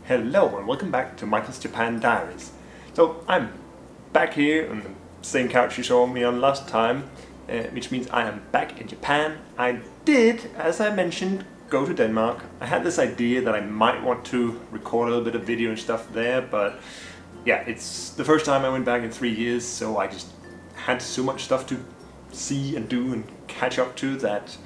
Hello and welcome back to Michael's Japan Diaries. So I'm back here on the same couch you saw me on last time, which means I am back in Japan. I did, as I mentioned, go to Denmark. I had this idea that I might want to record a little bit of video and stuff there, but yeah, it's the first time I went back in 3 years, so I just had so much stuff to see and do and catch up to that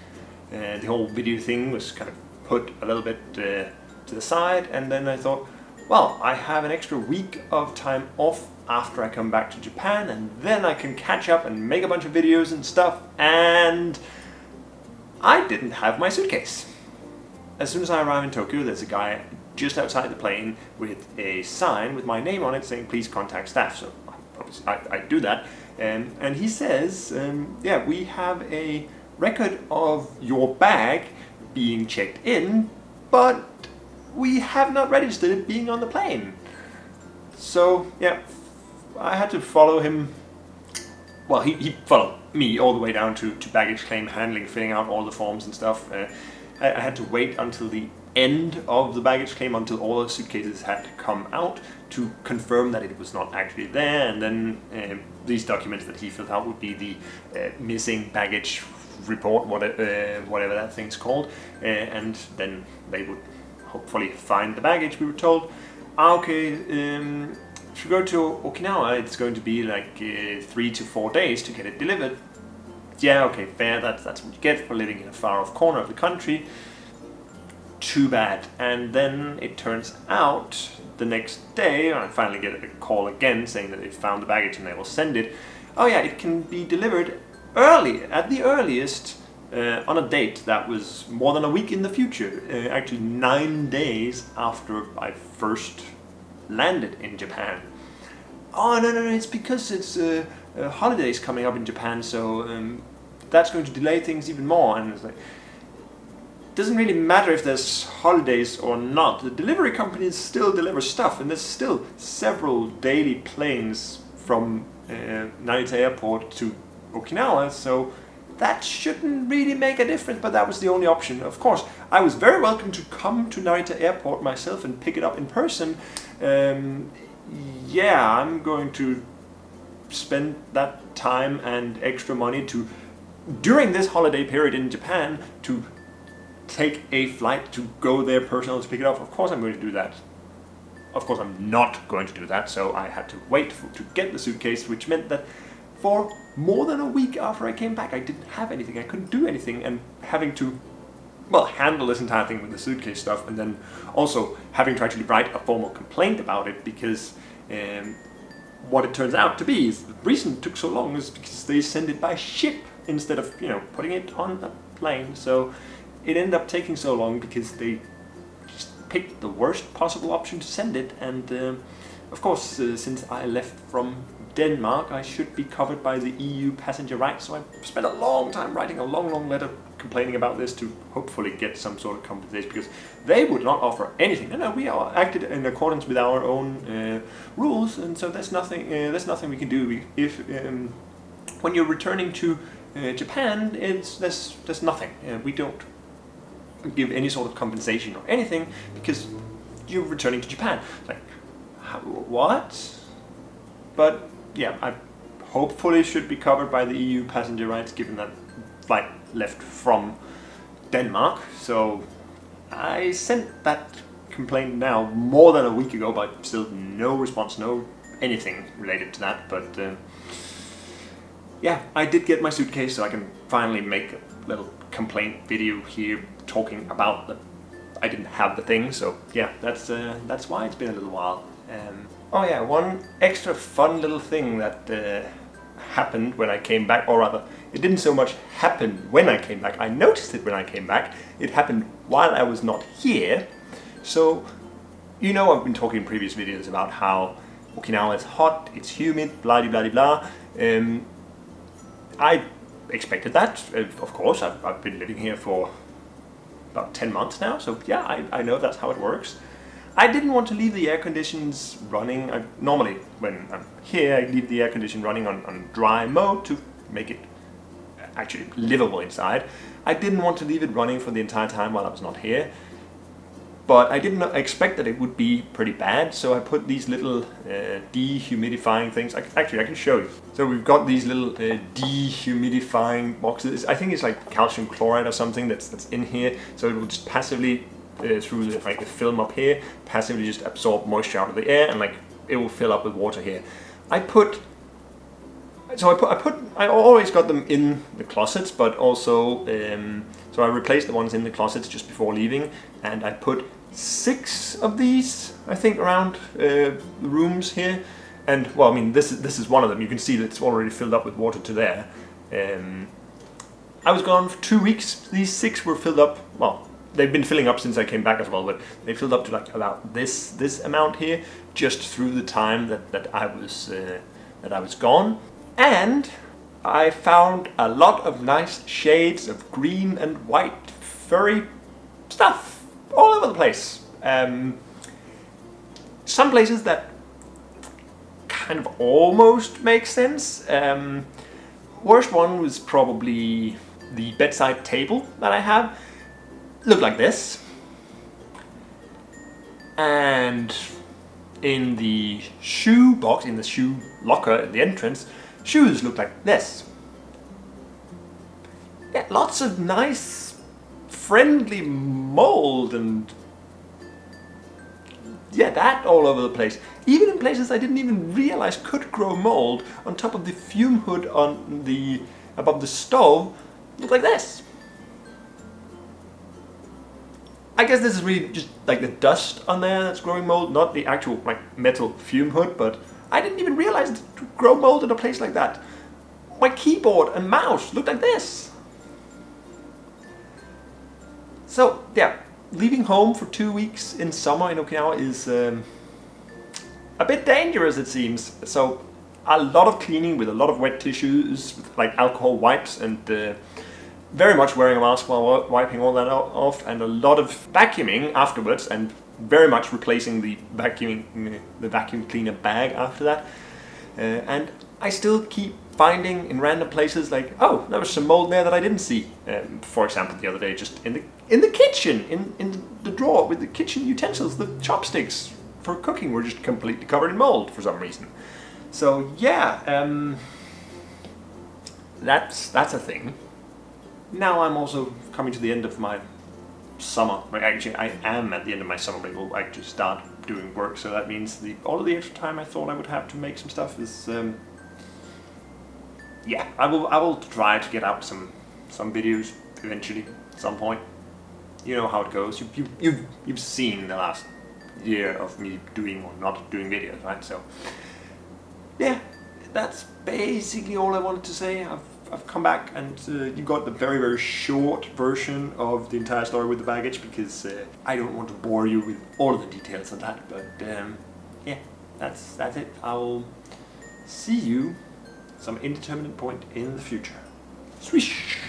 the whole video thing was kind of put a little bit to the side. And then I thought, well, I have an extra week of time off after I come back to Japan, and then I can catch up and make a bunch of videos and stuff. And I didn't have my suitcase. As soon as I arrive in Tokyo, there's a guy just outside the plane with a sign with my name on it saying please contact staff. So obviously I do that, and he says, yeah, we have a record of your bag being checked in, but we have not registered it being on the plane. So yeah, I had to follow him. Well, he followed me all the way down to baggage claim handling, filling out all the forms and stuff. I had to wait until the end of the baggage claim, until all the suitcases had come out to confirm that it was not actually there, and then these documents that he filled out would be the missing baggage report, whatever that thing's called, and then they would hopefully find the baggage. We were told, okay, if you go to Okinawa, it's going to be like 3 to 4 days to get it delivered. Yeah, okay, fair, that's what you get for living in a far off corner of the country. Too bad. And then it turns out the next day, I finally get a call again saying that they found the baggage and they will send it. Oh yeah, it can be delivered early, at the earliest, on a date that was more than a week in the future, actually 9 days after I first landed in Japan. Oh no, it's because it's holidays coming up in Japan, so that's going to delay things even more. And it's like, it doesn't really matter if there's holidays or not, the delivery companies still deliver stuff, and there's still several daily planes from Narita Airport to Okinawa, so that shouldn't really make a difference, but that was the only option. Of course, I was very welcome to come to Narita Airport myself and pick it up in person. Yeah, I'm going to spend that time and extra money to, during this holiday period in Japan, to take a flight to go there personally to pick it up. Of course I'm going to do that. Of course I'm not going to do that, so I had to wait to get the suitcase, which meant that for more than a week after I came back, I didn't have anything, I couldn't do anything, and having to, well, handle this entire thing with the suitcase stuff, and then also having to actually write a formal complaint about it, because what it turns out to be is the reason it took so long is because they send it by ship instead of, putting it on a plane. So it ended up taking so long because they just picked the worst possible option to send it, and of course, since I left from Denmark, I should be covered by the EU passenger rights, so I spent a long time writing a long letter complaining about this to hopefully get some sort of compensation, because they would not offer anything. No, we are acted in accordance with our own rules, and so there's nothing we can do. If when you're returning to Japan, there's nothing. We don't give any sort of compensation or anything because you're returning to Japan. It's like, what? But yeah, I hopefully should be covered by the EU passenger rights, given that flight left from Denmark. So I sent that complaint now more than a week ago, but still no response, no anything related to that. But yeah, I did get my suitcase, so I can finally make a little complaint video here talking about that I didn't have the thing. So yeah, that's why it's been a little while. Oh yeah, one extra fun little thing that happened when I came back, or rather, it didn't so much happen when I came back. I noticed it when I came back. It happened while I was not here. So, I've been talking in previous videos about how Okinawa is hot, it's humid, blah blah blah. I expected that, of course. I've been living here for about 10 months now, so yeah, I know that's how it works. I didn't want to leave the air conditions running. Normally, when I'm here, I leave the air condition running on dry mode to make it actually livable inside. I didn't want to leave it running for the entire time while I was not here. but I didn't expect that it would be pretty bad, so I put these little dehumidifying things. Actually, I can show you. So we've got these little dehumidifying boxes. I think it's like calcium chloride or something that's in here, so it will just passively, through the film up here, passively just absorb moisture out of the air, and like it will fill up with water here. I always got them in the closets, but also so I replaced the ones in the closets just before leaving, and I put 6 of these, I think, around the rooms here. And well, I mean, this is one of them. You can see that it's already filled up with water to there. I was gone for 2 weeks. These 6 were filled up. Well, they've been filling up since I came back as well, but they filled up to like about this amount here, just through the time that I was gone. And I found a lot of nice shades of green and white furry stuff all over the place. Some places that kind of almost make sense. Worst one was probably the bedside table that I have. Looked like this. And in the shoe box, in the shoe locker at the entrance, shoes look like this. Yeah, lots of nice, friendly mold and yeah, that all over the place. Even in places I didn't even realize could grow mold, on top of the fume hood on the above the stove, look like this. I guess this is really just like the dust on there that's growing mold, not the actual like metal fume hood, but I didn't even realize to grow mold in a place like that. My keyboard and mouse looked like this. So yeah, leaving home for 2 weeks in summer in Okinawa is a bit dangerous, it seems. So a lot of cleaning with a lot of wet tissues, with like alcohol wipes, and very much wearing a mask while wiping all that off, and a lot of vacuuming afterwards, and very much replacing the vacuum cleaner bag after that. And I still keep finding in random places like, oh, there was some mold there that I didn't see. For example, the other day, just in the kitchen, in the drawer with the kitchen utensils, the chopsticks for cooking were just completely covered in mold for some reason. So yeah, that's a thing. Now I'm also coming to the end of my summer. Actually, I am at the end of my summer break. We'll actually start doing work, so that means all of the extra time I thought I would have to make some stuff is yeah. I will try to get out some videos eventually at some point. You know how it goes. You've seen the last year of me doing or not doing videos, right? So yeah, that's basically all I wanted to say. I've come back, and you got the very, very short version of the entire story with the baggage, because I don't want to bore you with all of the details of that. But yeah, that's it. I'll see you some indeterminate point in the future. Swish!